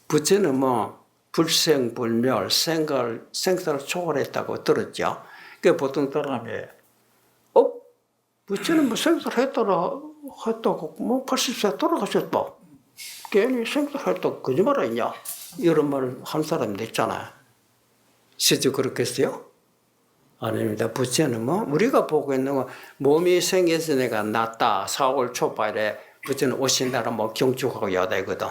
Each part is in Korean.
부처는 뭐 불생불멸, 생사를 초월했다고 들었죠. 그 보통 사람이 부처는 뭐 생사를 했다고 뭐 80세 돌아가셨다. 괜히 생사를 했다고 거짓말 아니냐? 이런 말을 한 사람도 있잖아요. 실제 그렇겠어요? 아닙니다. 부처는 뭐 우리가 보고 있는 건 몸이 생겼으니까 낫다. 4월 초발에 부처는 오신다라 뭐 경축하고 야되거든.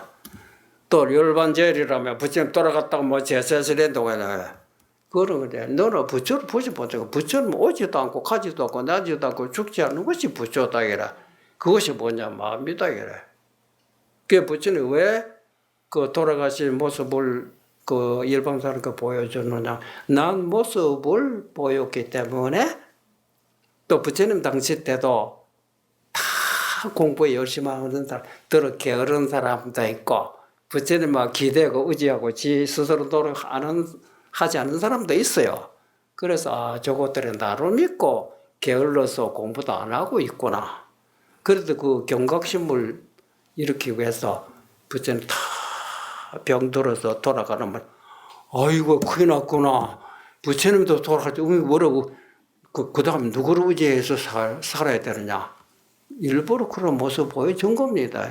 또 열반제일이라면 부처님 돌아갔다고 뭐 제사를 한다고 해요. 그런 건데 너는 부처를 보지 못하고 부처는 오지도 않고 가지도 않고 나지도 않고 죽지 않는 것이 부처다 이라. 그것이 뭐냐 마음이다 이래. 그 부처는 왜 그 돌아가신 모습을 그 일반 사람께 보여주느냐? 난 모습을 보였기 때문에 또 부처님 당시 때도 다 공부에 열심히 하는 사람, 들어 게으른 사람도 있고 부처님 막 기대고 의지하고 지 스스로 하지 않는 사람도 있어요. 그래서 저것들은 나를 믿고 게을러서 공부도 안 하고 있구나. 그래도 그 경각심을 일으키기 위해서 부처님 다 병들어서 돌아가는 말, 아이고 큰일 났구나. 부처님도 돌아갈 때 뭐라고 그 다음 누구를 의지해서 살아야 되느냐. 일부러 그런 모습 보여준 겁니다.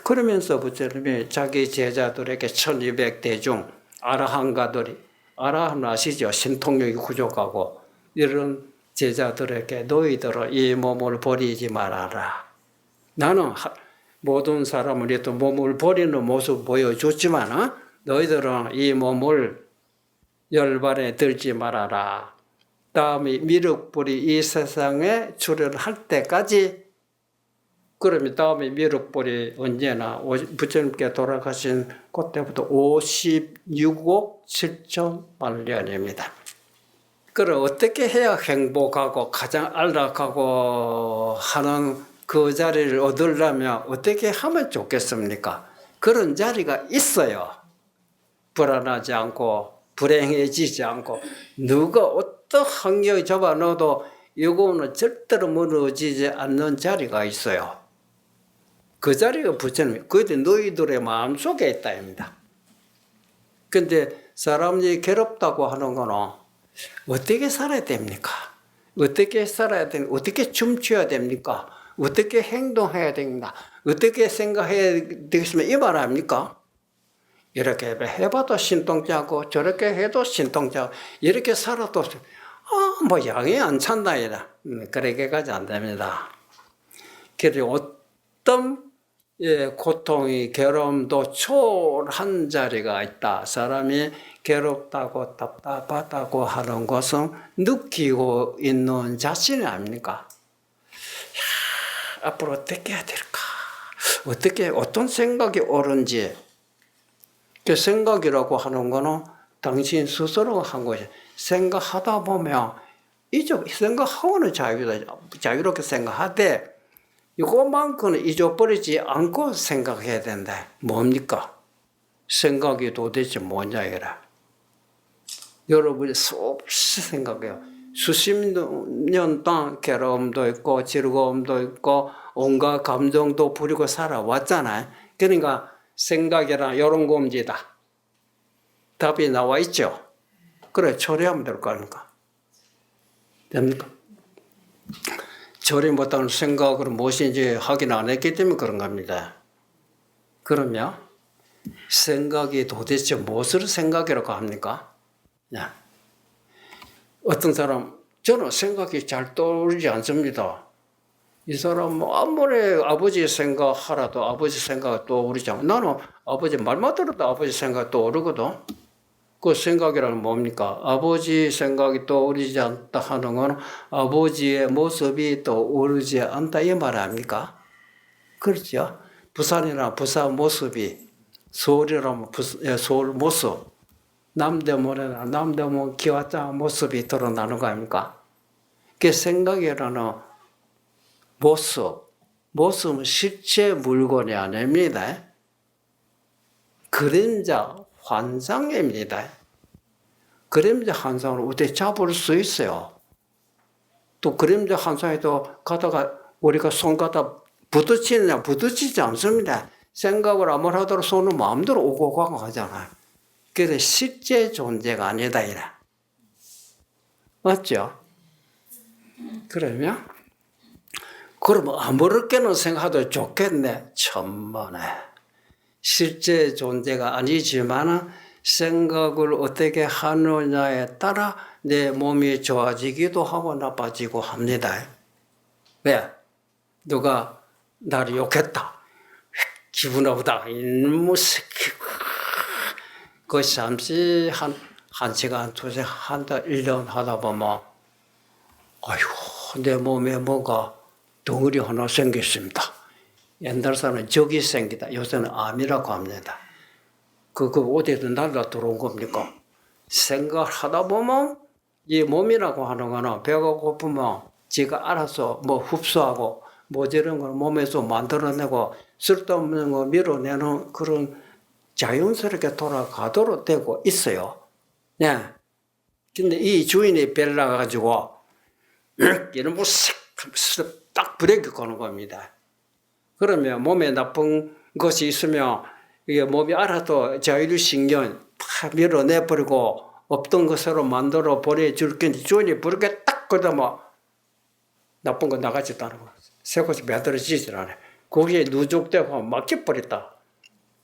그러면서 부처님이 자기 제자들에게 1200대중 아라한가들이, 아라한 아시죠? 신통력이 부족하고 이런 제자들에게 너희들은 이 몸을 버리지 말아라. 나는 모든 사람을 또 몸을 버리는 모습 보여줬지만 너희들은 이 몸을 열반에 들지 말아라. 다음에 미륵불이 이 세상에 출현할 때까지 그러면 다음에 미륵불이 언제나 부처님께 돌아가신 그때부터 56억 7천만 년입니다. 그럼 어떻게 해야 행복하고 가장 안락하고 하는 그 자리를 얻으려면 어떻게 하면 좋겠습니까? 그런 자리가 있어요. 불안하지 않고 불행해지지 않고 누가 어떤 환경이 잡아넣어도 이거는 절대로 무너지지 않는 자리가 있어요. 그 자리가 부처님, 그게 너희들의 마음속에 있다입니다. 근데 사람이 괴롭다고 하는 거는 어떻게 살아야 됩니까? 어떻게 살아야 됩니까? 어떻게 춤춰야 됩니까? 어떻게 행동해야 됩니까? 어떻게 생각해야 되겠습니까? 이 말 아닙니까? 이렇게 해봐도 신통자고 저렇게 해도 신통자고 이렇게 살아도 뭐 양이 안 찬다 이라 그렇게까지 안 됩니다. 그래서 어떤 고통이 괴로움도 초월한 자리가 있다. 사람이 괴롭다고 답답하다고 하는 것은 느끼고 있는 자신이 아닙니까? 앞으로 어떻게 해야 될까? 어떤 생각이 옳은지. 그 생각이라고 하는 거는 당신 스스로가 한 것이 생각하다 보면 생각하고는 자유롭게 생각하되 이것만큼은 잊어버리지 않고 생각해야 된다. 뭡니까? 생각이 도대체 뭐냐 이라. 여러분이 수없이 생각해요. 수십 년 동안 괴로움도 있고 즐거움도 있고 온갖 감정도 부리고 살아왔잖아요. 그러니까 생각이란 이런 겁니다. 답이 나와 있죠. 그래 처리하면 될 거 아닙니까? 됩니까? 처리 못하는 생각으로 무엇인지 확인 안 했기 때문에 그런 겁니다. 그러면 생각이 도대체 무엇을 생각이라고 합니까? 어떤 사람 저는 생각이 잘 떠오르지 않습니다. 이 사람 아무리 아버지 생각하라도 아버지 생각이 떠오르지 않고 나는 아버지 말만 들어도 아버지 생각이 떠오르거든. 그 생각이란 뭡니까? 아버지 생각이 떠오르지 않다 하는 건 아버지의 모습이 떠오르지 않다 이 말 아닙니까? 그렇죠? 부산이나 부산 모습이 서울이라면 서울 모습 남대문이나 남대문 기와장 모습이 드러나는 거 아닙니까? 그 생각이라는 모습은 실제 물건이 아닙니다. 그림자, 환상입니다. 그림자 환상을 어떻게 잡을 수 있어요? 또 그림자 환상에도 가다가 우리가 손 갖다 부딪히느냐 부딪히지 않습니다. 생각을 아무리 하더라도 손은 마음대로 오고 가고 하잖아요. 그래서 실제 존재가 아니다 이래. 맞죠? 그러면 아무렇게는 생각해도 좋겠네. 천만에. 실제 존재가 아니지만 생각을 어떻게 하느냐에 따라 내 몸이 좋아지기도 하고 나빠지고 합니다. 왜? 누가 나를 욕했다. 기분 나쁘다. 이놈의 새끼. 그 잠시 한 시간, 두 시간, 한 달, 1년 하다 보면 아이고 내 몸에 뭐가 덩어리 하나 생겼습니다. 옛날 사람은 적이 생기다. 요새는 암이라고 합니다. 그거 어디에서 날라 들어온 겁니까? 생각하다 보면 이 몸이라고 하는 거는 배가 고프면 지가 알아서 뭐 흡수하고 뭐 저런 걸 몸에서 만들어내고 쓸데없는 거 밀어내는 그런 자연스럽게 돌아가도록 되고 있어요. 네. 근데 이 주인이 벨라가지고 이런 거 딱 브레이크 거는 겁니다. 그러면 몸에 나쁜 것이 있으면 이게 몸이 알아도 자율신경 팍 밀어내버리고 없던 것으로 만들어 보내줄 건데 주인이 부르게 딱 걷으면 나쁜 거 나가지도 않고 새 것이 매달려지질 않아요. 거기에 누적되고 막혀버렸다.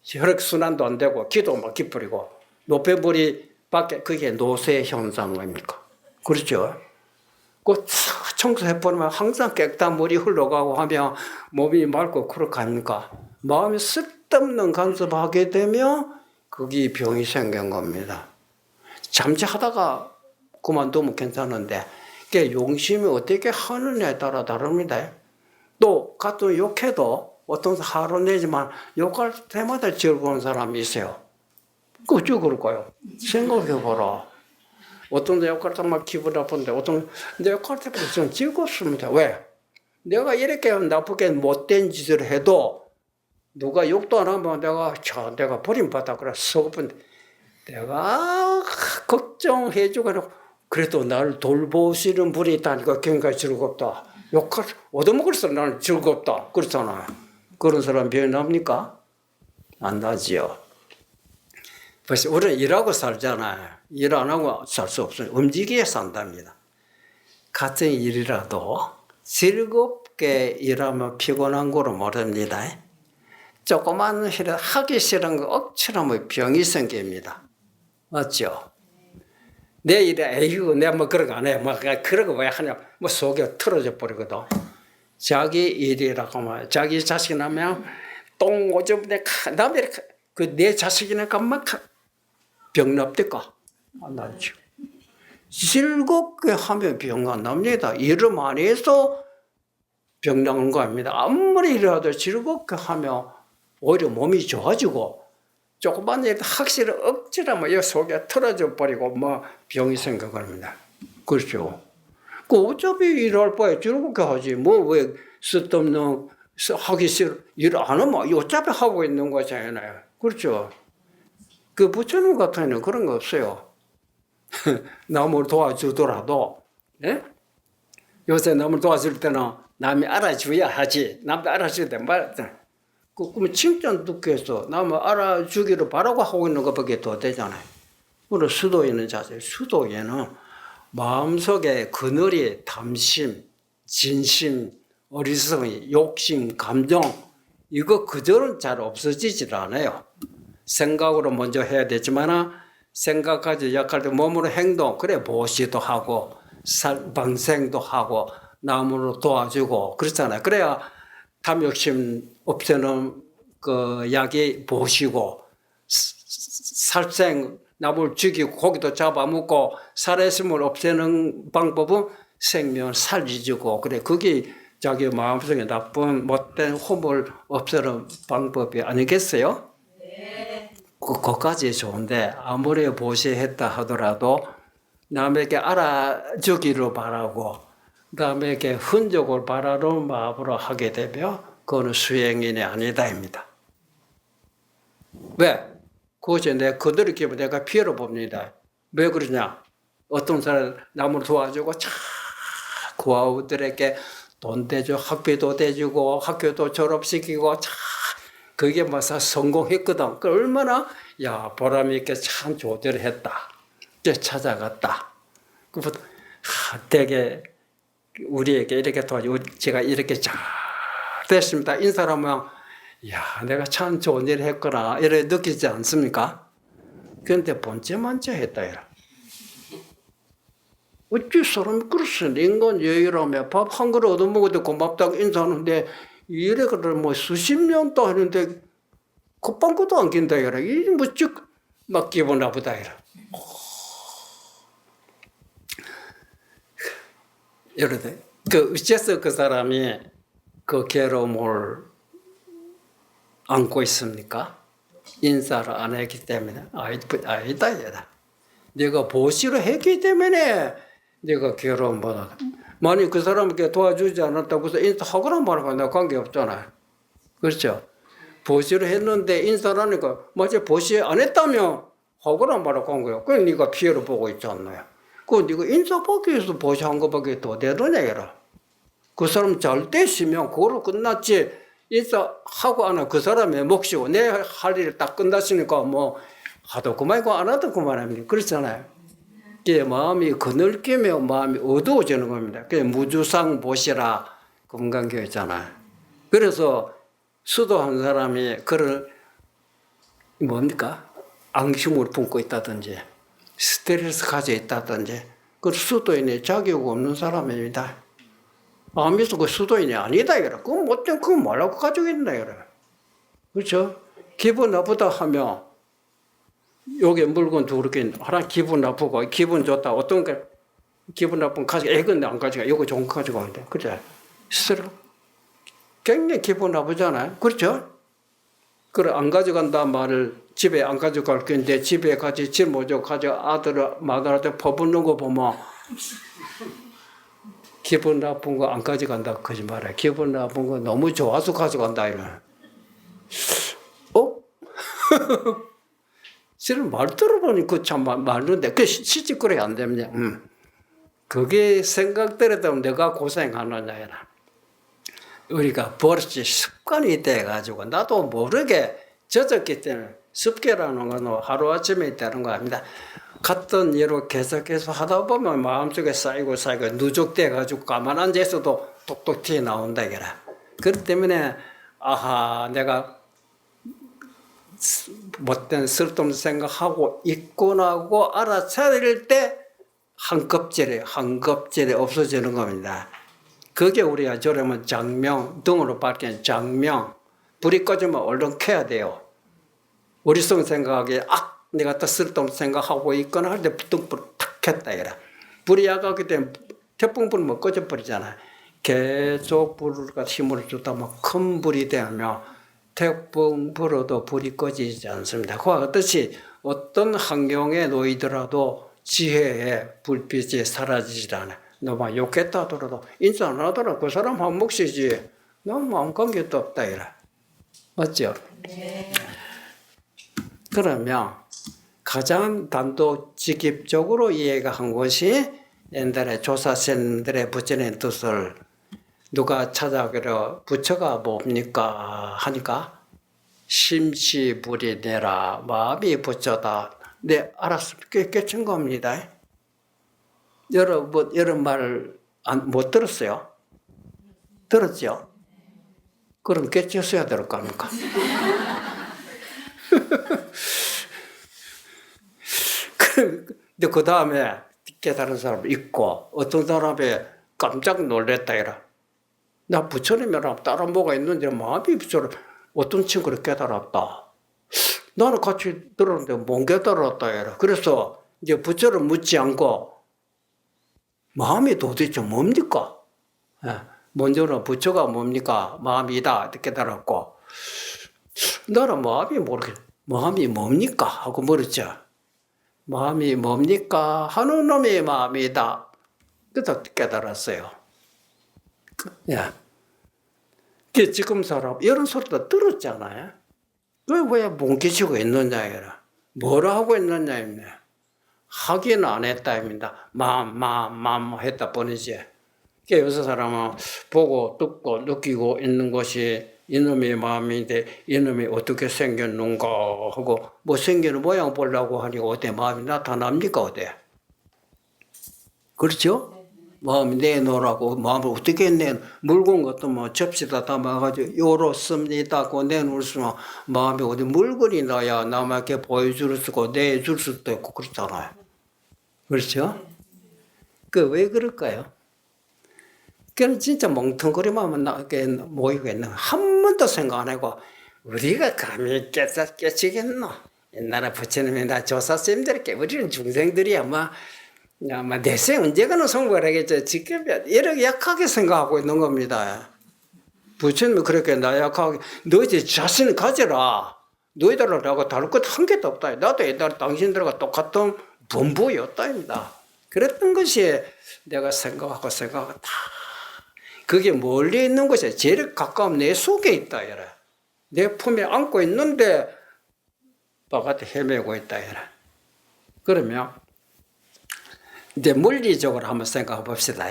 혈액순환도 안 되고 기도 막혀버리고 노폐물이 밖에 그게 노쇠 현상입니까? 그렇죠? 그 청소해버리면 항상 깨끗한 물이 흘러가고 하면 몸이 맑고 그렇게 합니까? 마음이 쓸데없는 간섭하게 되면 거기 병이 생긴 겁니다. 잠시 하다가 그만두면 괜찮은데 그게 용심이 어떻게 하느냐에 따라 다릅니다. 또 같은 욕해도 어떤 화를 내지만 욕할 때마다 즐거운 사람이 있어요. 어쩌고 그럴까요? 생각해봐라. 어떤 데 욕할 때만 기분 나쁜데 어떤 데 욕할 때만 좀 즐겁습니다. 왜? 내가 이렇게 나쁘게 못된 짓을 해도 누가 욕도 안 하면 내가 버림받아 그래 서글픈데 내가 걱정해주고 그래도 나를 돌보시는 분이 있다니까 굉장히 즐겁다. 욕할 얻어먹을수록 나는 즐겁다. 그렇잖아요. 그런 사람 변합니까? 안 나지요. 벌써 우리는 일하고 살잖아요. 일 안 하고 살 수 없어요. 움직여야 산답니다. 같은 일이라도 즐겁게 일하면 피곤한 거로 모릅니다. 조그만 일 하기 싫은 거 억지로 하면 병이 생깁니다. 맞죠? 내 일에 에휴 내가 뭐 그런 거 안 해. 뭐 그런 거 왜 하냐. 뭐 속에 틀어져 버리거든. 자기 일이라고 하면 자기 자식 나면 똥 오줌 남의 내 자식이니까 막 병 납니까? 안 나죠. 즐겁게 하면 병 안 납니다. 일을 많이 해서 병 나는 거 아닙니다. 아무리 일해도 즐겁게 하면 오히려 몸이 좋아지고 조그만 일 확실히 억지로 뭐 속에 틀어져 버리고 뭐 병이 생겨갑니다. 그렇죠. 그 어차피 일할 바에 즐겁게 하지 뭐 왜 쓸데없는 하기 싫어 일 안 하면 어차피 하고 있는 거잖아요. 그렇죠. 그 부처님 같은 경우는 그런 거 없어요. 남을 도와주더라도 예? 요새 남을 도와줄 때는 남이 알아줘야 하지. 남도 알아줄 때 말했잖아. 그러면 칭찬 듣기 위해서 남을 알아주기를 바라고 하고 있는 것밖에 더 되잖아요. 우리 수도에 있는 자세, 수도에는 마음속에 그늘이 탐심, 진심, 어리석음이, 욕심, 감정 이거 그절은 잘 없어지질 않아요. 생각으로 먼저 해야 되지만 생각까지 약할 때 몸으로 행동 그래 보시도 하고 방생도 하고 남으로 도와주고 그렇잖아요. 그래야 탐욕심 없애는 그 약이 보시고 살생 남을 죽이고 고기도 잡아먹고 살아있음을 없애는 방법은 생명 살리주고 그래 그게 자기 마음속에 나쁜 못된 홈을 없애는 방법이 아니겠어요? 그것까지 좋은데 아무리 보시했다 하더라도 남에게 알아주기를 바라고 남에게 흔적을 바라는 마음으로 하게 되면 그거는 수행인이 아니다입니다. 왜? 그것이 내 그들의 기분 내가 피해를 봅니다. 왜 그러냐? 어떤 사람 남을 도와주고 그 아우들에게 돈 대주고 학비도 대주고 학교도 졸업시키고 그게 막상 성공했거든. 그 얼마나 야 보람 있게 참 조절했다. 이제 찾아갔다. 그부터 되게 우리에게 이렇게 도와주고 제가 이렇게 잘 됐습니다. 인사하면 야 내가 참 좋은 일을 했구나 이렇게 느끼지 않습니까? 그런데 번째만째 했다 이라. 어찌 사람이 그렇습니까? 인간 예의라며 밥 한 그릇 얻어먹어도 고맙다고 인사하는데 이래 그래 뭐 수십 년 또 하는데 콧방구도 안 낀다 이라. 이 뭐쭉 막 기분 나쁘다 이라. 이러대. 그 어째서 그 사람이 그 괴로움을 안고 있습니까? 인사를 안 했기 때문에. 아니다 얘다. 내가 보시를 했기 때문에 내가 괴로움 받았다. 만약 그 사람에게 도와주지 않았다고 해서 인사하거나 말하거나 내가 관계없잖아요. 그렇죠? 보시를 했는데 인사를 하니까 마치 보시 안 했다면 하거나 말하고 한 거예요. 그럼 네가 피해를 보고 있지 않나요? 그 네가 인사받기 위해서 보시한 것밖에 더 되느냐 이라. 그 사람 잘 되시면 그거로 끝났지. 인사하고 안 하고 그 사람의 몫이고 내 할 일이 딱 끝났으니까 뭐 하도 그만이고 안 하도 그만합니다. 그렇잖아요. 그게 마음이 그늘끼며 마음이 어두워지는 겁니다. 그게 무주상 보시라 금강교 있잖아요. 그래서 수도한 사람이 그를 뭡니까? 앙심을 품고 있다든지 스트레스 가져 있다든지 그 수도인의 자격 없는 사람입니다. 아미도 그 수도인이 아니다 이래. 그건 못된 그건 뭐라고 가지고 있나 이래. 그렇죠? 기분 나쁘다 하면 여기 물건 두 그렇게 하나 기분 나쁘고 기분 좋다 어떤 게 기분 나쁜 가지고 애건 안 가지고 이거 좋은 거 가지고 있는데 그죠? 스스로 굉장히 기분 나쁘잖아요. 그렇죠? 그래 안 가져간다 말을 집에 안 가져갈 건데 집에 같이 짊어져 가져 아들 마누라한테 퍼붓는 거 보면 기분 나쁜 거 안 가져간다 거짓말해. 기분 나쁜 거 너무 좋아서 가져간다 이래. 실은 말 들어보니 그 참 말인데 그 시집거리 안 되면 그게 생각대로 내가 고생하느냐 이라. 우리가 버릇이 습관이 돼가지고 나도 모르게 젖었기 때문에 습기라는 건 하루아침에 있다는 거 아닙니다. 같은 일을 계속해서 하다 보면 마음속에 쌓이고 누적돼가지고 가만 앉아 있어도 똑똑 튀어나온다 이거라. 그렇기 때문에 아하 내가 못된 쓸데없는 생각하고 있구나고 알아차릴 때 한 껍질이 없어지는 겁니다. 그게 우리가 저러면 장명, 등으로 밝힌 장명, 불이 꺼지면 얼른 켜야 돼요. 어리석은 생각에 내가 또 쓸데없는 생각하고 있거나 할 때 등불을 탁 켰다 이라. 불이 약하기 때문에 태풍불은 뭐 꺼져버리잖아요. 계속 불을 힘을 주다 보면 큰 불이 되면 태풍불어도 불이 꺼지지 않습니다. 그와 같듯이 어떤 환경에 놓이더라도 지혜의 불빛이 사라지지 않아요. 너만 욕했다 하더라도 인사 안 하더라도 그 사람 한 몫이지 너무 아무 관계도 없다 이래. 맞죠? 네. 그러면 가장 단도직입적으로 이해가 한 것이 옛날에 조사선들의 부처님 뜻을 누가 찾아오기로 부처가 뭡니까 하니까 심시불이내라 마음이 부처다. 네 알았습니다. 깨친 겁니다. 여러분 말을 못 들었어요? 들었죠? 그럼 깨쳤어야 될 거 아닙니까? 근데 그 다음에 깨달은 사람 있고 어떤 사람이 깜짝 놀랬다 이라. 나 부처님이랑 다른 뭐가 있는지 마음이 부처를 어떤 친구를 깨달았다. 나는 같이 들었는데 못 깨달았다 이라. 그래서 이제 부처를 묻지 않고 마음이 도대체 뭡니까? 먼저는 부처가 뭡니까? 마음이다 깨달았고 나는 마음이 모르겠어. 마음이 뭡니까? 하고 물었죠. 마음이 뭡니까? 하는 놈이 마음이다. 그래서 깨달았어요. 지금 사람 이런 소리도 들었잖아요. 왜 뭉개지고 있느냐 이라. 뭐라 하고 있느냐 하기는 안 했다입니다. 마음 했다 뿐이지. 요새 사람은 보고 듣고 느끼고 있는 것이 이놈의 마음인데 이놈이 어떻게 생겼는가 하고 뭐 생기는 모양 보려고 하니 어때 마음이 나타납니까 어때? 그렇죠? 마음이 내놓으라고 마음을 어떻게 물건 같은 뭐 접시다 담아가지고 요렇습니다 고 내놓을 수는 마음이 어디 물건이 나야 남에게 보여줄 수고 내줄 수도 있고 그렇잖아요. 그렇죠? 그 왜 그럴까요? 그는 진짜 멍텅거리만 모이고 있는 한 번도 생각 안 하고 우리가 감히 깨치겠노? 옛날에 부처님이나 조사쌤들께 우리는 중생들이야 아마 내생 언제가는 성공을 하겠죠. 지금 이렇게 약하게 생각하고 있는 겁니다. 부처님이 그렇게 나약하게 너 이제 자신을 가져라. 너희들하고 다를 것 한 개도 없다. 나도 옛날에 당신들과 똑같은 범부였다입니다. 그랬던 것이 내가 생각하고 다 그게 멀리 있는 것이 제일 가까운 내 속에 있다. 내 품에 안고 있는데 바깥에 헤매고 있다. 그러면 이제 물리적으로 한번 생각해 봅시다.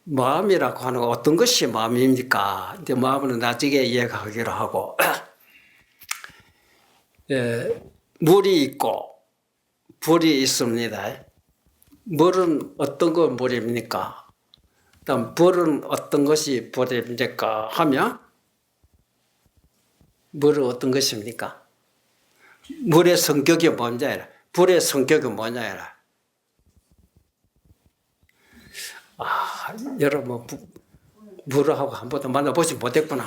마음이라고 하는 건 어떤 것이 마음입니까? 이제 마음은 나중에 이해하기로 하고 물이 있고 불이 있습니다. 물은 어떤 건 물입니까? 다음 불은 어떤 것이 불입니까? 하면 물은 어떤 것입니까? 물의 성격이 뭐냐? 불의 성격이 뭐냐? 여러분 물하고 한 번도 만나보지 못했구나.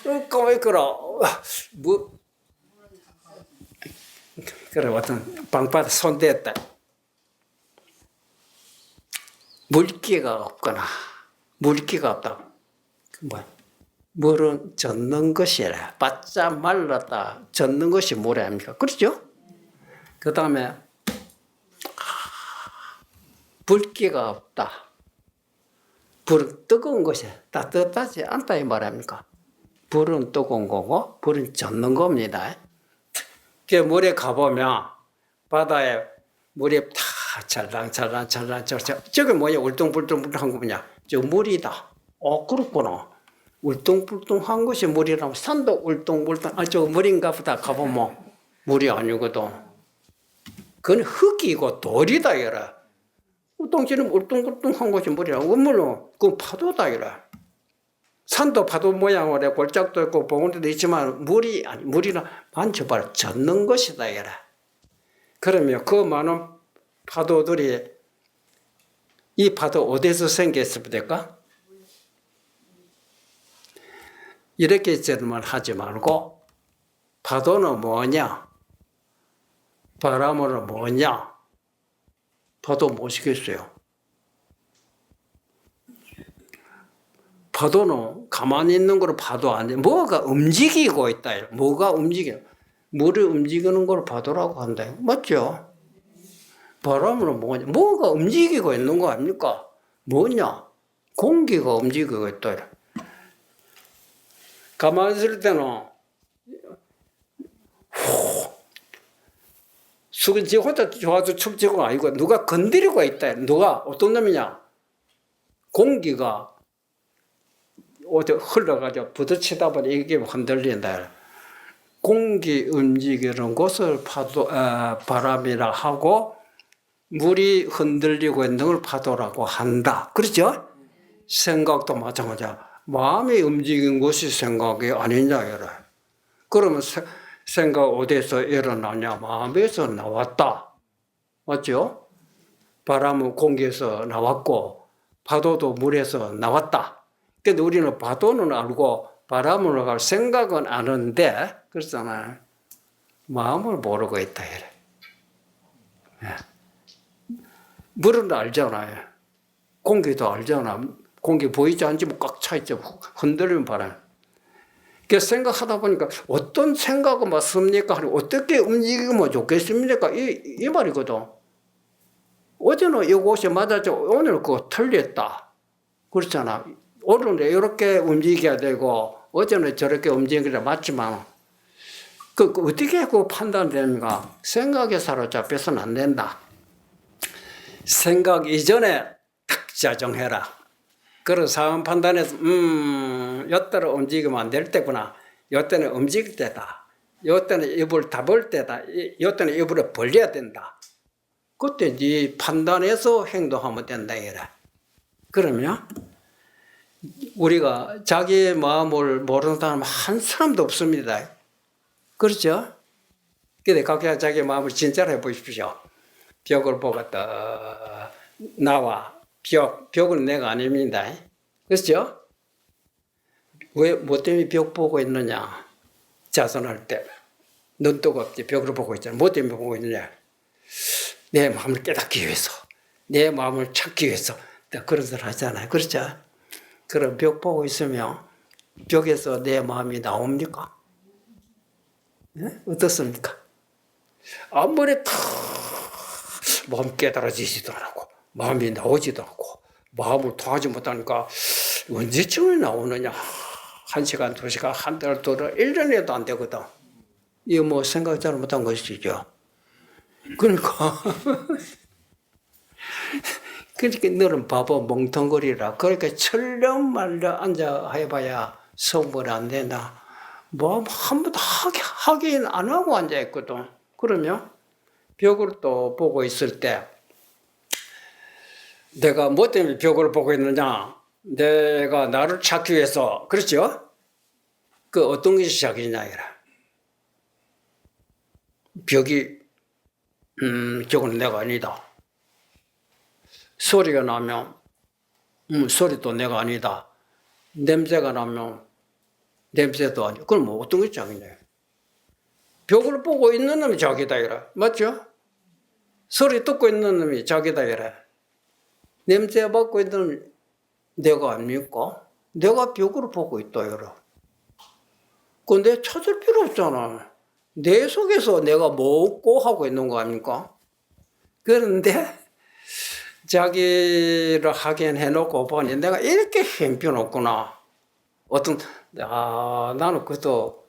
왜 그러? 그래 어떤 방바닥 손댔다. 물기가 없거나 물기가 없다. 물은 젖는 것이라 바짝 말랐다 젖는 것이 물 아닙니까? 그렇죠? 그 다음에 불기가 없다. 불은 뜨거운 것이 따뜻하지 않다 이 말입니까? 불은 뜨거운 거고 불은 젖는 겁니다. 그 물에 가보면 바다에 물이 다 찰랑찰랑 저게 뭐냐 울퉁불퉁한 거 뭐냐 저 물이다. 그렇구나. 울퉁불퉁한 것이 물이라면 산도 울퉁불퉁 저 물인가 보다 가보면 물이 아니거든. 그건 흙이고 돌이다 이래. 울퉁지는 울퉁불퉁한 것이 물이라고 물론 그건 파도다 이래. 산도 파도 모양으로 해 골짜기도 있고 봉우리도 있지만 물이라 만져봐라 젖는 것이다 이래. 그러면 그 많은 파도들이 이 파도 어디서 생겼습니까? 이렇게 질문 하지 말고 파도는 뭐냐? 바람은 뭐냐? 파도 뭐시겠어요? 파도는 가만히 있는 거로 파도 안 돼. 뭐가 움직이고 있다. 뭐가 움직여? 물을 움직이는 걸 파도라고 한다. 맞죠? 바람은 뭐냐? 뭐가 움직이고 있는 거 아닙니까? 뭐냐? 공기가 움직이고 있다. 가만히 있을 때는 수건 지 혼자 좋아서 춤추고 아니고 누가 건드리고 있다. 누가 어떤 놈이냐? 공기가 어디 흘러가지고 부딪히다 보니 이게 흔들린다. 공기 움직이는 곳을 바람이라 하고 물이 흔들리고 있는 걸 파도라고 한다. 그렇죠? 생각도 마찬가지야. 마음이 움직인 것이 생각이 아니냐 이래. 그러면 생각 어디서 일어나냐? 마음에서 나왔다. 맞죠? 바람은 공기에서 나왔고 파도도 물에서 나왔다. 근데 우리는 파도는 알고 바람을 알 생각은 아는데 그렇잖아요. 마음을 모르고 있다 이래. 물은 알잖아요. 공기도 알잖아. 공기 보이지 않지 뭐 꽉 차 있죠. 흔들리는 바람. 그 생각하다 보니까 어떤 생각은 맞습니까? 어떻게 움직이면 좋겠습니까? 이 말이거든. 어제는 이것이 맞았죠. 오늘 그거 틀렸다. 그렇잖아. 오늘은 이렇게 움직여야 되고 어제는 저렇게 움직여야 맞지만 그 어떻게 그 판단됩니까? 생각에 사로잡혀서는 안 된다. 생각 이전에 딱 자정해라. 그런 상황 판단해서 요때는 움직이면 안 될 때구나. 요때는 움직일 때다. 요때는 입을 닫을 때다. 요때는 입을 벌려야 된다. 그때 네 판단해서 행동하면 된다 이래. 그러면 우리가 자기의 마음을 모르는 사람 한 사람도 없습니다. 그렇죠? 근데 각자 자기 마음을 진짜로 해보십시오. 벽을 보고 딱 나와. 벽은 내가 아닙니다. 그렇죠? 왜, 뭐 때문에 벽 보고 있느냐? 자선할 때. 눈 뜨겁지 벽을 보고 있잖아. 뭐 때문에 보고 있느냐? 내 마음을 깨닫기 위해서. 내 마음을 찾기 위해서. 그런 소리 하잖아요. 그렇죠? 그럼 벽 보고 있으면 벽에서 내 마음이 나옵니까? 네? 어떻습니까? 아무리 다 마음 깨달아지지도 않고 마음이 나오지도 않고 마음을 통하지 못하니까 언제쯤에 나오느냐. 1시간, 2시간, 한 달, 2달, 1년에도 안 되거든. 이거 뭐 생각 잘못한 것이죠. 그러니까 그러니까 너는 바보 멍텅거리라. 그러니까 철렁말려 앉아 해봐야 성불 안 된다. 뭐 한 번도 하긴 안 하고 앉아 있거든. 그러면 벽을 또 보고 있을 때 내가 뭐 때문에 벽을 보고 있느냐? 내가 나를 찾기 위해서. 그렇죠? 그 어떤 것이 시작이냐 이라. 벽이 저건 내가 아니다. 소리가 나면 소리도 내가 아니다. 냄새가 나면 냄새도 아니고. 그럼 뭐 어떤 것이 자기냐. 벽을 보고 있는 놈이 자기다 이라. 맞죠? 소리 듣고 있는 놈이 자기다 이라. 냄새 맡고 있는 놈이 내가 아닙니까? 내가 벽을 보고 있다 이라. 근데 찾을 필요 없잖아. 내 속에서 내가 먹고 하고 있는 거 아닙니까? 그런데 자기를 하긴 해놓고 보니 내가 이렇게 형편없구나. 나는 그래도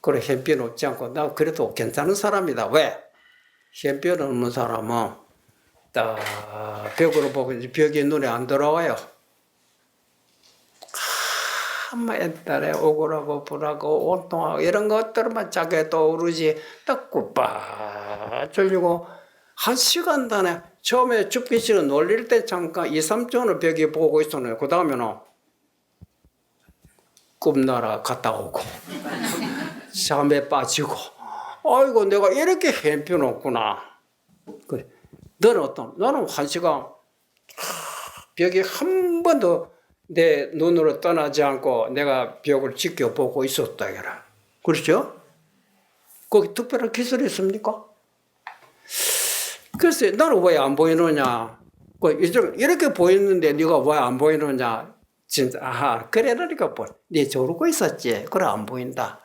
그래 형편없지 않고 나 그래도 괜찮은 사람이다. 왜? 형편없는 사람은 딱 벽으로 보고 벽이 눈에 안 들어와요. 옛날에 억울하고 불하고 온통하고 이런 것들만 자기에 떠오르지 딱 굿바 졸리고 1시간 단에 처음에 춥기싫어 놀릴 때 잠깐 2, 3초는 벽에 보고 있었네요. 그 다음에는 꿈나라 갔다 오고 잠에 빠지고 아이고 내가 이렇게 형편없구나. 그래. 너는 어떤? 나는 1시간 벽에 한 번도 내 눈으로 떠나지 않고 내가 벽을 지켜보고 있었다. 그렇죠? 거기 특별한 기술이 있습니까? 글쎄 나는 왜 안 보이느냐. 이렇게 보이는데 네가 왜 안 보이느냐. 진짜 아하 그러니까 네 저러고 있었지. 그래 안 보인다.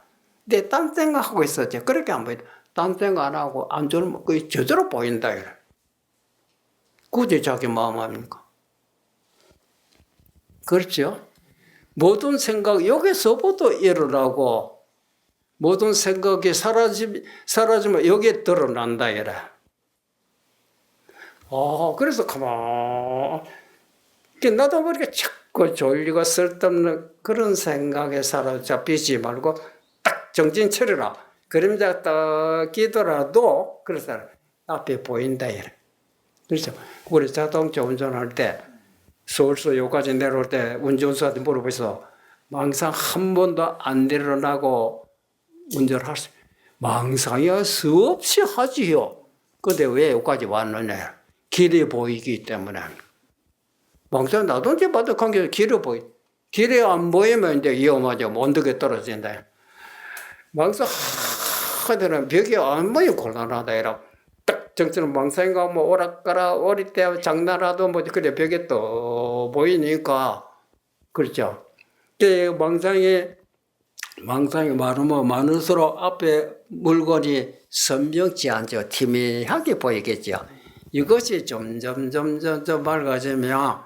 내 딴 생각하고 있었지. 그렇게 안 보인다. 딴 생각 안 하고 안 저러면 그게 저절로 보인다. 굳이 자기 마음 아닙니까? 그렇죠? 모든 생각, 여기서부터 일어나고, 모든 생각이 사라지면 여기에 드러난다, 이래. 그래서 나도 모르게 자꾸 졸리고 쓸데없는 그런 생각에 사로잡히지 말고 딱 정신 차려라. 그림자 딱 끼더라도, 그래서 앞에 보인다, 이래. 그렇죠? 우리 자동차 운전할 때, 서울서 여기까지 내려올 때 운전수한테 물어보셔서 망상 한 번도 안 일어나고 운전할 수 망상이야 수없이 하지요. 근데 왜 여기까지 왔느냐. 길이 보이기 때문에. 망상 나도 이제 봐도 관계 길이 안 보이면 이제 위험하죠. 언덕에 떨어진다. 망상 하더라도 벽이 안 보이면 곤란하다. 이라고. 딱 정처럼 망상인가 뭐 오락가락 어릴 때 장난하도 뭐 그래 벽에 또 보이니까 그렇죠. 망상이 많으면 많을수록 앞에 물건이 선명치 않죠. 희미하게 보이겠죠. 이것이 점점 밝아지면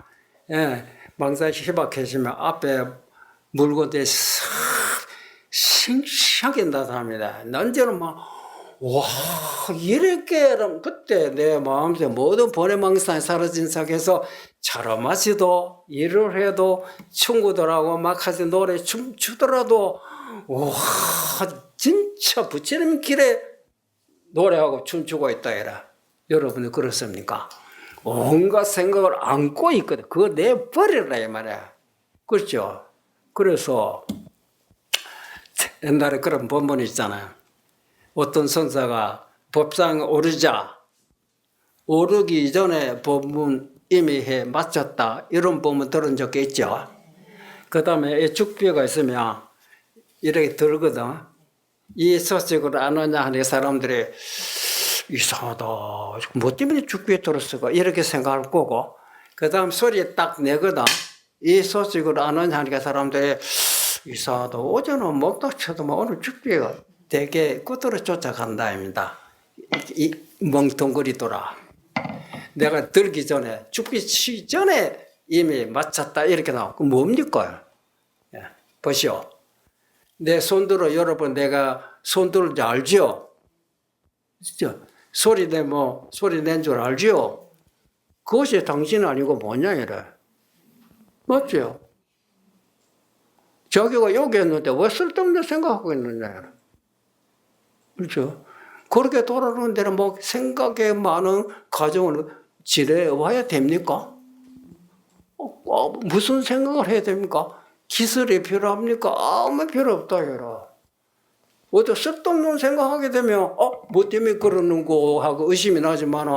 망상이 희박해지면 앞에 물건들이 싱싱하게 나타납니다. 난제는 막 와, 이렇게, 그때 내 마음속에 모든 번외망상이 사라진 상태에서 차로 마시도, 일을 해도, 친구들하고 막 하지 노래 춤추더라도, 와, 진짜 부처님 길에 노래하고 춤추고 있다, 해라. 여러분이 그렇습니까? 온갖 생각을 안고 있거든. 그거 내버리라, 이 말이야. 그렇죠? 그래서, 옛날에 그런 본문 있잖아요. 어떤 선사가 법상 오르자, 오르기 전에 법문 이미 해 마쳤다. 이런 본문 들은 적이 있죠. 그 다음에 죽비가 있으면 이렇게 들거든. 이 소식을 안 하냐 하는 사람들이 이상하다. 뭐 때문에 죽비에 들었을까? 이렇게 생각할 거고. 그 다음 소리 딱 내거든. 이 소식을 안 하냐 하니까 사람들이 이상하다. 어제는 먹다 쳐도 오늘 죽비가 되게 꾸들어 쫓아간다입니다. 이 멍텅거리더라. 내가 들기 전에, 죽기 전에 이미 마쳤다. 이렇게 나오고. 그 뭡니까? 예, 보시오. 내 손들어, 여러분, 내가 손들을 줄 알지요? 소리 낸 줄 알지요? 그것이 당신 아니고 뭐냐, 이래. 맞죠? 자기가 여기 있는데 왜 쓸데없는 생각하고 있느냐. 그렇죠? 그렇게 돌아오는 데는 뭐 생각에 많은 과정을 지내 와야 됩니까? 무슨 생각을 해야 됩니까? 기술이 필요합니까? 아무 필요 없다, 이라. 어디 쓸데없는 생각하게 되면, 뭐 때문에 그러는 거 하고 의심이 나지만,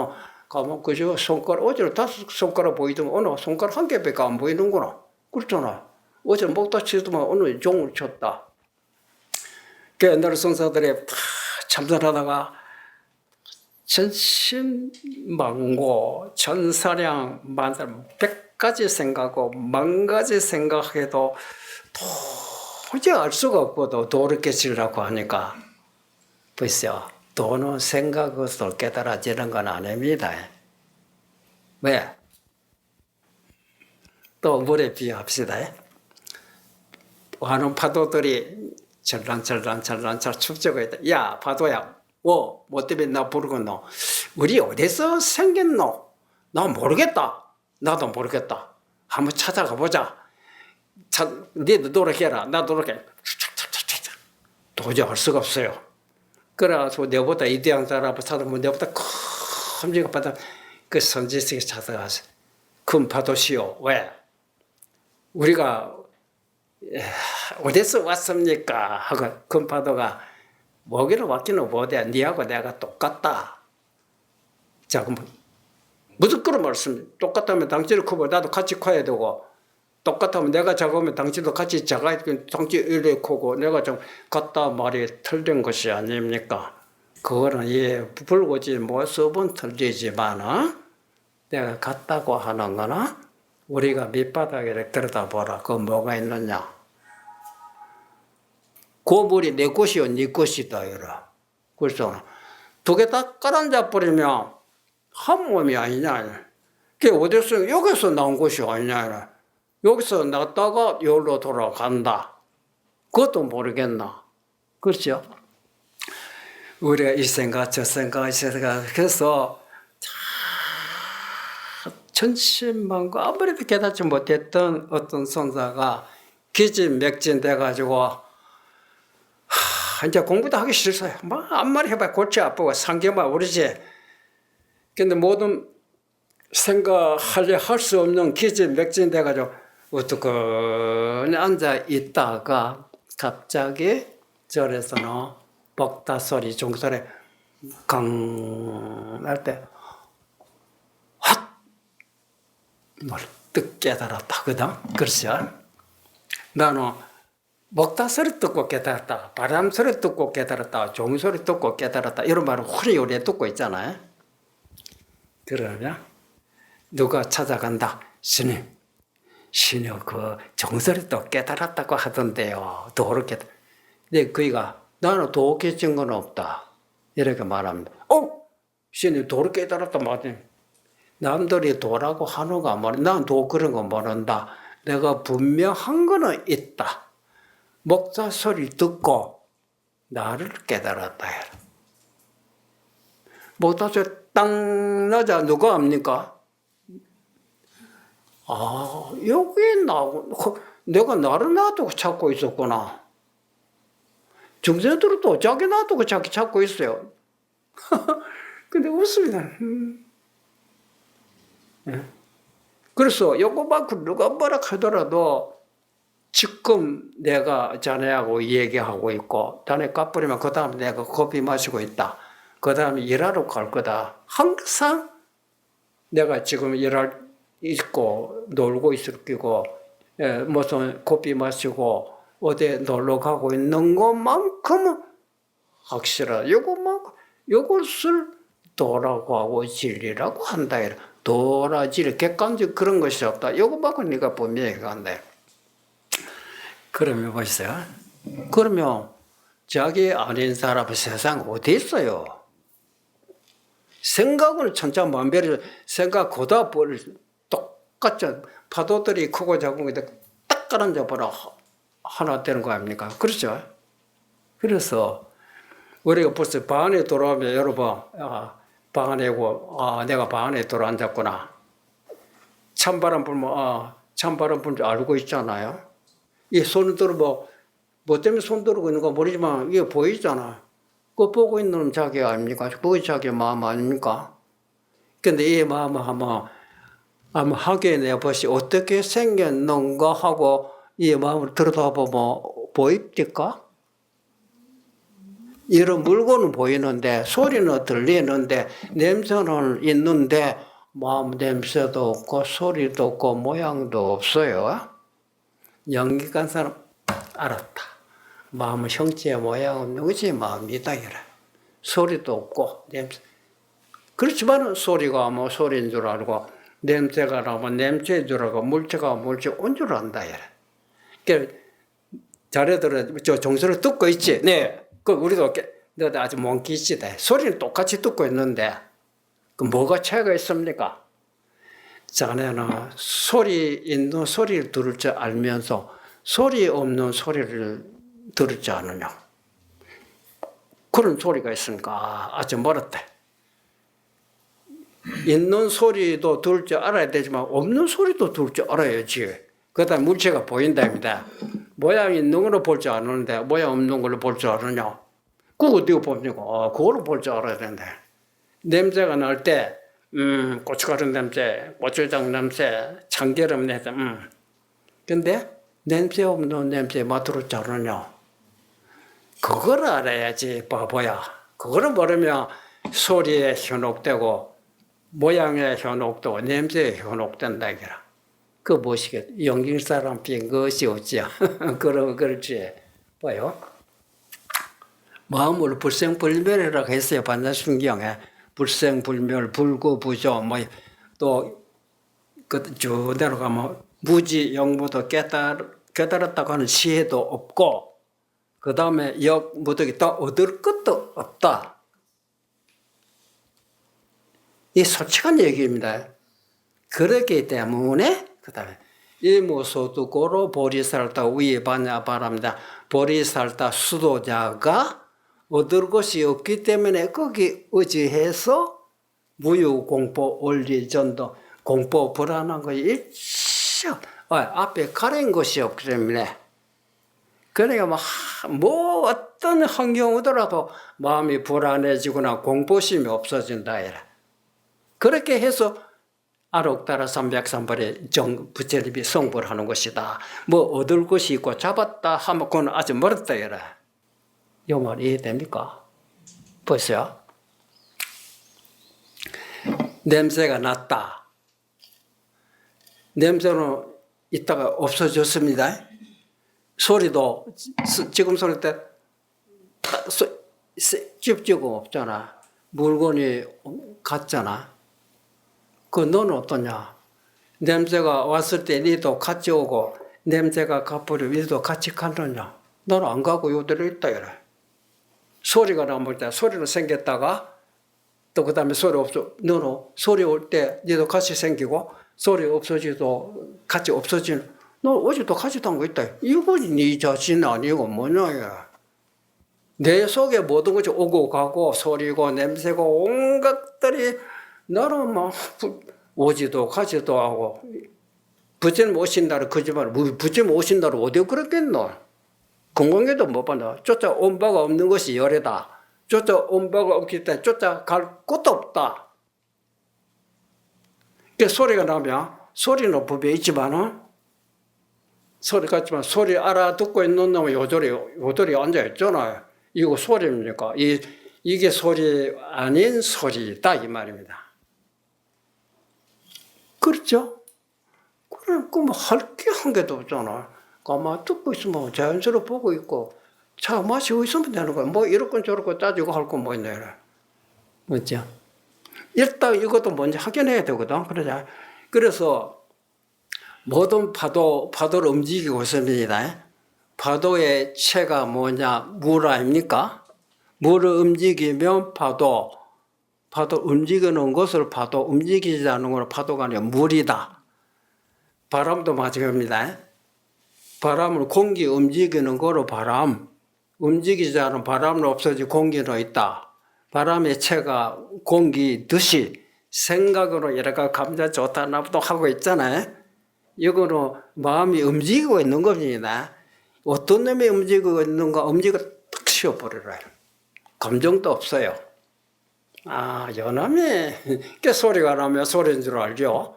가만, 그저 손가락, 어제는 5손가락 보이더만, 오늘 손가락 1개밖에 안 보이는구나. 그렇잖아. 어제 먹다 치더만, 오늘 종을 쳤다. 그 옛날 성사들이 참선하다가 전신망고, 전사량, 만들 100가지 생각하고 10,000가지 생각해도 도저히 알 수가 없거든. 도를 깨치려고 하니까. 보세요. 도는 생각으로 깨달아지는 건 아닙니다. 왜? 또 물에 비유합시다. 많은 파도들이 절란절란 축적을 했다. 야, 파도야. 뭐 때문에 나 부르겠노? 우리 어디서 생겼노? 나 모르겠다. 나도 모르겠다. 한번 찾아가 보자. 니도 노력해라. 나 노력해. 도저히 알 수가 없어요. 그래서 내보다 이대한 사람 찾아보면 내보다 큼지가 받아 그 선지식에 찾아가서 큰 파도시오. 왜? 우리가 어디서 왔습니까? 하고 큰 파도가 뭐기로 왔기는 못해. 니하고 내가 똑같다. 자, 그럼 무슨 그런 말씀? 똑같다면 당신이 크고 나도 같이 커야 되고, 똑같으면 내가 작으면 당신도 같이 작아야 되고, 당신이 이래 크고 내가 좀 같다 말이 틀린 것이 아닙니까? 그거는 불고지 모습은 틀리지만 내가 같다고 하는 거나 우리가 밑바닥에 들여다보라. 그거 뭐가 있느냐? 그 물이 내 것이요, 네 것이다, 이라. 그래서 두 개 다 깔아앉아 버리면 한 몸이 아니냐. 그게 어디서, 여기서 나온 것이 아니냐. 여기서 났다가 여기로 돌아간다. 그것도 모르겠나. 그렇죠? 우리가 이 생각, 저 생각, 그래서 천신만고 아무래도 깨닫지 못했던 어떤 선사가 기진맥진 돼가지고 이제 공부도 하기 싫어요. 뭐 암만 해봐야 골치 아프고 상경만 오르지. 근데 모든 생각하려 할 수 없는 기진맥진 돼가지고 어떻게 앉아 있다가 갑자기 절에서는 먹다 소리, 종소리 강 날 때 핫! 벌떡 깨달았다거든. 그렇죠? 나는 먹다 소리 듣고 깨달았다, 바람 소리 듣고 깨달았다, 종 소리 듣고 깨달았다, 이런 말을 흔히 우리가 듣고 있잖아요. 그러냐? 누가 찾아간다. 스님 그 종소리 또 깨달았다고 하던데요. 도를 깨달았다. 근데 그이가 나는 도 깨진 건 없다. 이렇게 말합니다. 스님 도를 깨달았다 말이야. 남들이 도라고 하는 거 말이야. 난 도 그런 거 모른다. 내가 분명한 거는 있다. 목자 소리 듣고 나를 깨달았다. 못하서 땅 나자 누가 합니까? 아, 여기 나오고 내가 나를 놔두고 찾고 있었구나. 중생들도 자기 놔두고 자기 찾고 있어요. 근데 웃습니다. 그래서 요거만큼 누가 뭐라 하더라도 지금 내가 자네하고 얘기하고 있고 자네 까불이면 그 다음에 내가 커피 마시고 있다. 그 다음에 일하러 갈 거다. 항상 내가 지금 일할 있고 놀고 있을 끼고 무슨 커피 마시고 어디 놀러 가고 있는 것만큼은 확실하다. 요것을 도라고 하고 진리라고 한다. 도라 진리 객관적 그런 것이 없다. 요것만큼 네가 분명히 간다. 그러면 보세요. 그러면 자기 아닌 사람은 세상 어디 있어요? 생각을 천차만별로 생각 고다 볼 똑같이 파도들이 크고 작은 게 딱 가라앉아 버려 하나 되는 거 아닙니까? 그렇죠? 그래서 우리가 벌써 방 안에 돌아오면 여러분 방 안에고 내가 방 안에 돌아앉았구나. 찬바람 불면 찬바람 불 줄 알고 있잖아요. 이 손을 들어 뭐 때문에 손 들고 있는 거 모르지만 이게 보이잖아. 그거 보고 있는 놈 자기 아닙니까? 그게 자기 마음 아닙니까? 근데 이 마음을 한번 확인해 보시 어떻게 생겼는가 하고 이 마음을 들여다보면 보입니까? 이런 물건은 보이는데 소리는 들리는데 냄새는 있는데 마음 냄새도 없고 소리도 없고 모양도 없어요. 연기 간 사람 알았다. 마음은 형체의 모양 없는 것이 마음이다. 이래. 소리도 없고 냄새. 그렇지만 소리가 뭐 소리인 줄 알고 냄새가 나면 냄새인 줄 알고 물체가 물체 온 줄 안다. 이래. 그러니까 자네들은 저 정서를 듣고 있지. 네. 그 우리도 너도 아주 몽키시다. 소리는 똑같이 듣고 있는데 그 뭐가 차이가 있습니까? 자네는 소리 있는 소리를 들을 줄 알면서 소리 없는 소리를 들을 줄 아느냐? 그런 소리가 있으니까 아주 멀었다. 있는 소리도 들을 줄 알아야 되지만 없는 소리도 들을 줄 알아야지. 그다음 물체가 보인답니다. 모양 있는 걸로 볼 줄 아는데 모양 없는 걸로 볼 줄 아느냐? 그거 어떻게 봅니까? 그걸로 볼 줄 알아야 된다. 냄새가 날 때 고춧가루 냄새, 고추장 냄새, 참기름 냄새 근데 냄새 없는 냄새 맡을 줄 아느냐? 그걸 알아야지 바보야. 그거를 모르면 소리에 현혹되고 모양에 현혹되고 냄새에 현혹된다 이거라. 그 무엇이겠? 연길 사람 빈 것이 없지요. 그렇지. 봐요. 마음을 불생불멸이라고 했어요. 반야순경에 불생불멸, 불구부조 쭉 내려가면 무지 영무도 깨달았다고 하는 시혜도 없고 그 다음에 무덕이 또 얻을 것도 없다. 이 솔직한 얘기입니다. 그렇기 때문에 그 다음에 일무소득고로 보리살다 위반야 바랍니다. 보리살다 수도자가 얻을 것이 없기 때문에 거기 의지해서 무유공포 원리전도 공포 불안한 거 일시적 앞에 가린 것이 없기 때문에 그러니까 뭐 어떤 환경 오더라도 마음이 불안해지거나 공포심이 없어진다. 그렇게 해서 아록따라 303벌에 부처님이 성불 하는 것이다. 뭐 얻을 것이 있고 잡았다 하면 그건 아주 멀었다. 이 말 이해됩니까? 보세요. 냄새가 났다. 냄새는 있다가 없어졌습니다. 소리도 지금 소리 때 찝찝은 없잖아. 물건이 같잖아. 그 너는 어떠냐? 냄새가 왔을 때 니도 같이 오고 냄새가 가버리면 니도 같이 가느냐? 너는 안 가고 요대로 있다 이래. 소리가 나올 때 소리는 생겼다가 또 그 다음에 소리 없어. 너는 소리 올 때 니도 같이 생기고 소리 없어지도 같이 없어지는. 너 어제도 같이 단 거 있다. 이거 네 자신 아니고 뭐냐. 내 속에 모든 것이 오고 가고 소리고 냄새고 온갖 것들이 나는 막 오지도 가지도 하고 부처님 오신다를 거짓말 부처님 오신다를 어디 그랬겠노? 건강에도 못 봤나? 쫓아온 바가 없는 것이 열애다. 쫓아온 바가 없기 때문에 쫓아갈 곳도 없다. 그 소리가 나면 소리는 법에 있지만은 소리 같지만 소리 알아듣고 있는 놈은 요절이 앉아있잖아요. 이거 소리입니까? 이게 소리 아닌 소리다 이 말입니다. 그렇죠? 그럼 할 게 한 개도 없잖아. 가만 듣고 있으면 자연스럽게 보고 있고 차 마시고 있으면 되는 거야. 뭐 이렇건 저렇건 따지고 할 건 뭐 있네. 맞죠? 일단 이것도 먼저 확인해야 되거든. 그래서 모든 파도를 움직이고 있습니다. 파도의 체가 뭐냐? 물 아닙니까? 물을 움직이면 파도 움직이는 것을 파도, 움직이지 않는 것을 파도가 아니라 물이다. 바람도 마찬가지입니다. 바람을 공기 움직이는 거로 바람, 움직이지 않은 바람은 없어지 공기는 있다. 바람의 체가 공기듯이 생각으로 이렇게 감자 좋다 나쁘다 하고 있잖아요. 이거는 마음이 움직이고 있는 겁니다. 어떤 놈이 움직이고 있는가 움직여 탁 쉬어버려요. 감정도 없어요. 요놈이 소리가 나면 소리인 줄 알죠.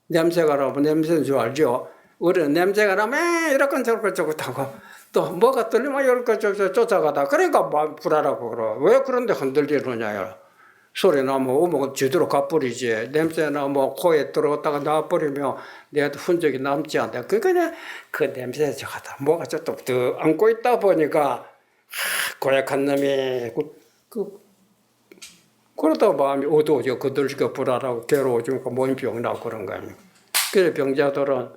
냄새가 나면 냄새인 줄 알죠. 우리는 냄새가 나면 이렇건 저렇건 하고 또 뭐가 떨리면 이렇게 쫓아가다 그러니까 마음 불안하고 그래. 왜 그런데 흔들리느냐요. 소리 나면 오면 제대로 가버리지. 냄새 나면 코에 들어갔다가 나와버리면 내가 흔적이 남지 않다. 그냥 그 냄새 저가다 뭐가 좀 더 안고 있다 보니까 고약한 놈이 그러다 마음이 어두워져 거들지고 불안하고 괴로워지니까 몸이 병나고 그런 거 아닙니까. 그래서 병자들은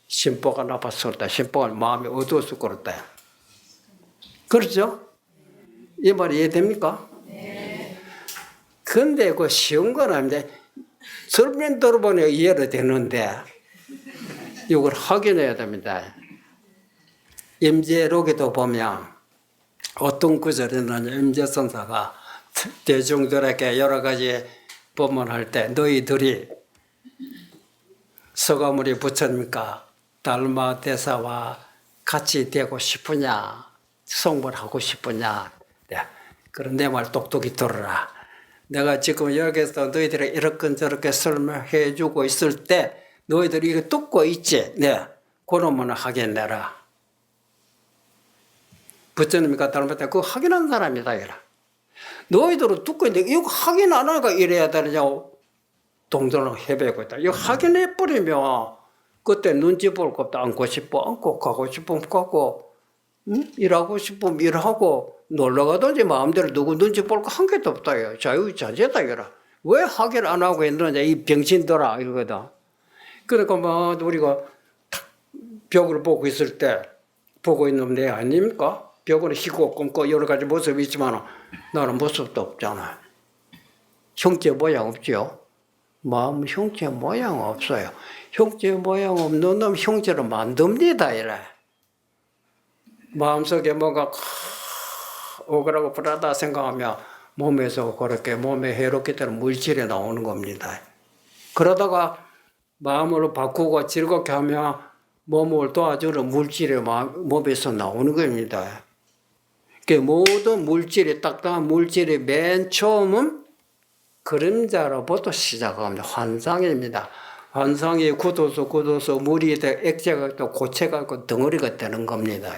심보가 나빠서 그렇다. 심보가 마음이 어두워서 그렇다. 그렇죠? 이 말이 이해됩니까? 네. 근데 그 쉬운 건 아닌데 설명 들어보니 이해가 되는데 이걸 확인해야 됩니다. 임재록에도 보면 어떤 구절에는 임재선사가 대중들에게 여러 가지 법문할 때 너희들이 서가모니 부처님과 달마 대사와 같이 되고 싶으냐 성불하고 싶으냐 그런 내 말 똑똑히 들어라. 내가 지금 여기서 너희들이 이렇게 저렇게 설명해 주고 있을 때 너희들이 이거 듣고 있지? 네. 그러면 확인해라. 부처님과 달마 대사 그거 확인한 사람이다. 이라. 너희들은 듣고 있는데 이거 확인 안 하니까 이래야 되느냐고 동전을 해배고 있다. 이거 확인해버리면 그때 눈치 볼 것도 안고 싶어 안고 가고 싶으면 가고 일하고 싶으면 일하고 놀러가든지 마음대로 누구 눈치 볼 거 한 개도 없다. 자유자재다. 이거라. 왜 확인 안 하고 있느냐 이 병신들아 이거거든. 그러니까 뭐 우리가 벽을 보고 있을 때 보고 있는 내 아닙니까? 벽은 희고 검고 여러 가지 모습이 있지만 나는 모습도 없잖아. 형체 모양 없죠. 마음 형체 모양 없어요. 형체 모양 없는 놈 형체를 만듭니다. 이래. 마음속에 뭔가 억울하고 불안하다 생각하면 몸에서 그렇게 몸에 해롭기 때문에 물질이 나오는 겁니다. 그러다가 마음을 바꾸고 즐겁게 하면 몸을 도와주는 물질이 몸에서 나오는 겁니다. 그 모든 물질이 딱딱한 물질이 맨 처음은 그림자로부터 시작합니다. 환상입니다. 환상이 굳어서 물이 돼 액체가 또 고체가 덩어리가 되는 겁니다.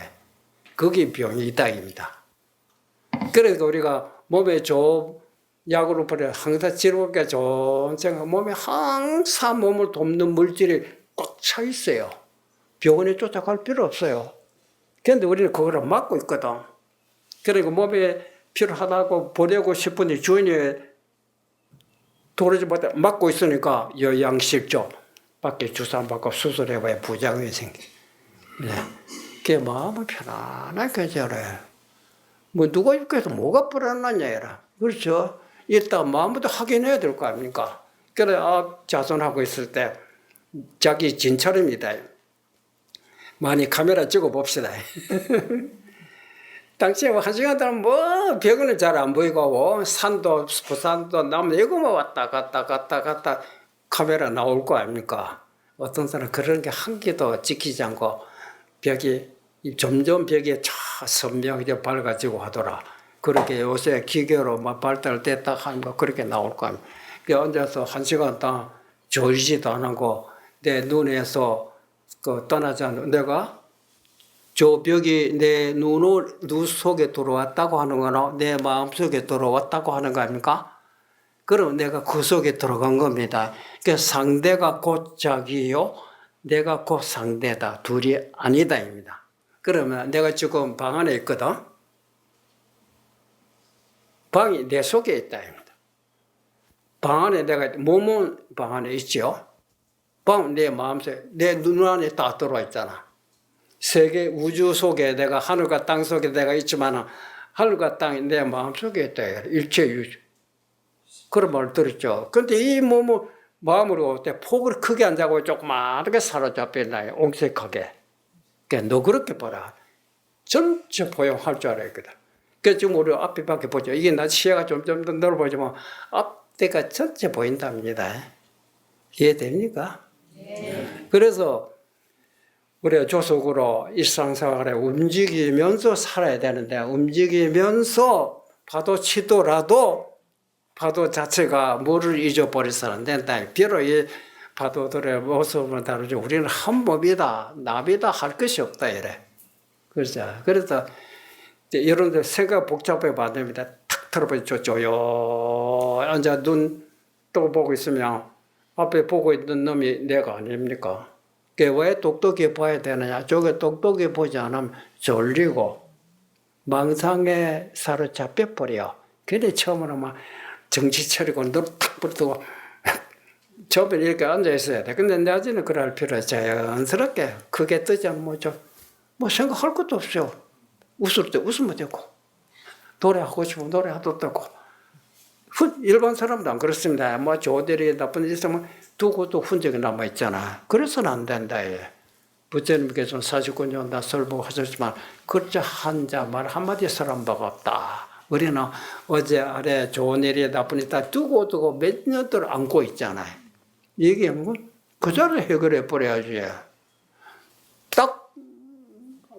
그게 병이다입니다. 그래서 우리가 몸에 좋은 약으로 버려 항상 즐겁게 좋은 생각, 몸에 항상 몸을 돕는 물질이 꽉 차 있어요. 병원에 쫓아갈 필요 없어요. 그런데 우리는 그거를 막고 있거든. 그리고 몸에 필요하다고 보내고 싶은데 주인이 도르지 못해 막고 있으니까 영양실조 밖에 주사 받고 수술해봐야 부작용이 생겨. 네. 그게 마음을 편안하게 잘해. 뭐 누가 입고해서 뭐가 불안하냐 이라. 그렇죠. 일단 마음부터 확인해야 될 거 아닙니까? 그래 자손하고 있을 때 자기 진찰입니다. 많이 카메라 찍어 봅시다. 당시에 한 시간 동안 뭐 벽은 잘 안 보이고 산도 부산도 나무 이거만 왔다 갔다 카메라 나올 거 아닙니까? 어떤 사람 그런 게 한 개도 지키지 않고 벽이 점점 벽이 선명하게 밝아지고 하더라. 그렇게 요새 기계로 막 발달됐다 하는 거 그렇게 나올 거 아닙니까? 앉아서 한 시간 동안 졸지도 안 하고 내 눈에서 떠나지 않는 내가 저 벽이 내 눈 속에 들어왔다고 하는 거나 내 마음 속에 들어왔다고 하는 거 아닙니까? 그럼 내가 그 속에 들어간 겁니다. 그러니까 상대가 곧 자기요, 내가 곧 상대다. 둘이 아니다입니다. 그러면 내가 지금 방 안에 있거든. 방이 내 속에 있다입니다. 방 안에 내가 몸은 방 안에 있죠. 방 내 마음속에 내 눈 안에 다 들어와 있잖아. 세계 우주 속에 내가 하늘과 땅 속에 내가 있지만 하늘과 땅이 내 마음 속에 있다. 일체 유주. 그런 말 들었죠. 근데 이 몸을 마음으로 폭을 크게 안 잡고 조그맣게 사로잡혀 있나요? 옹색하게. 그러니까 너 그렇게 봐라. 전체 포용할 줄 알아야 거든. 그래서 지금 우리 앞에밖에 보죠. 이게 나 시야가 점점 더 넓어지면 앞대가 전체 보인답니다. 이해됩니까? 네. 그래서 우리가 조속으로 일상생활에 움직이면서 살아야 되는데 움직이면서 파도 치더라도 파도 자체가 물을 잊어버려서는 안 된다. 비록 이 파도들의 모습을 다루지 우리는 한 몸이다, 나비다 할 것이 없다 이래. 그렇죠. 그래서 여러분들 생각 복잡해 받습니다. 탁 털어버리죠. 조용 앉아 눈 뜨고 보고 있으면 앞에 보고 있는 놈이 내가 아닙니까? 왜 똑똑히 봐야 되느냐? 저게 똑똑히 보지 않으면 졸리고 망상에 사로잡혀 버려. 근데 처음으로 막 정신 차리고 눈 탁 붙고 저변 이렇게 앉아 있어야 돼. 근데 나중에는 그럴 필요 자연스럽게 크게 뜨지 않으면 뭐 생각할 것도 없죠. 웃을 때 웃으면 되고 노래하고 싶으면 노래하도 되고 일반 사람도 안 그렇습니다. 뭐 조대리 나쁜 일 있으면 두고도 흔적이 남아있잖아. 그래서는 안 된다. 부처님께서는 49년 다 설법하셨지만 글자 한자 말 한마디 사람 바가 없다. 우리는 어제 아래 좋은 일이 나쁜 일 다 두고 몇 년도를 안고 있잖아요. 얘기하면 그 자리를 해결해 버려야지. 딱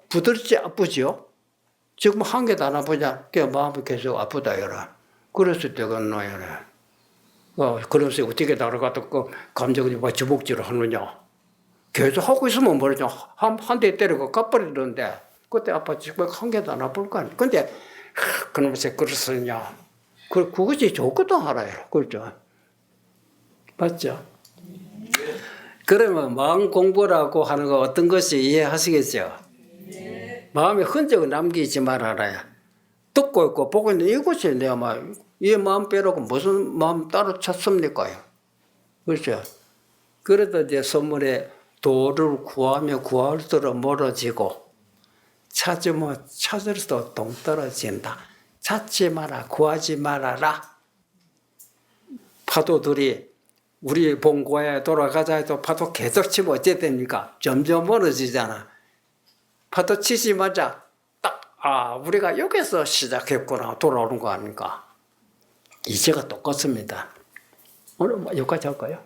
부들지 아프지요? 지금 한 개도 안 아프냐? 그 마음이 계속 아프다 이라. 그랬을 때가 나요. 그러면서 어떻게 날아가도 그 감정이 뭐 주먹질을 하느냐. 계속 하고 있으면 모르죠. 한 대 때리고 갚아버리는데 그때 아파 지금 한 개도 안 아플 거 아니야. 근데 그놈의 그랬으냐. 그것이 좋것도 알아요. 그렇죠. 맞죠? 그러면 마음 공부라고 하는 거 어떤 것이 이해하시겠죠? 마음에 흔적을 남기지 말아라. 듣고 있고 보고 있는 이것이 내 마음. 이 마음 빼놓고 무슨 마음 따로 찾습니까? 그렇죠? 그래도 이제 선물에 도를 구하며 구할수록 멀어지고 찾으면 찾을수록 동떨어진다. 찾지 마라, 구하지 말아라. 파도들이 우리 본고에 돌아가자 해도 파도 계속 치면 어째 됩니까? 점점 멀어지잖아. 파도 치지 마자. 우리가 여기서 시작했구나. 돌아오는 거 아닙니까? 이제가 똑같습니다. 오늘 여기까지 할까요?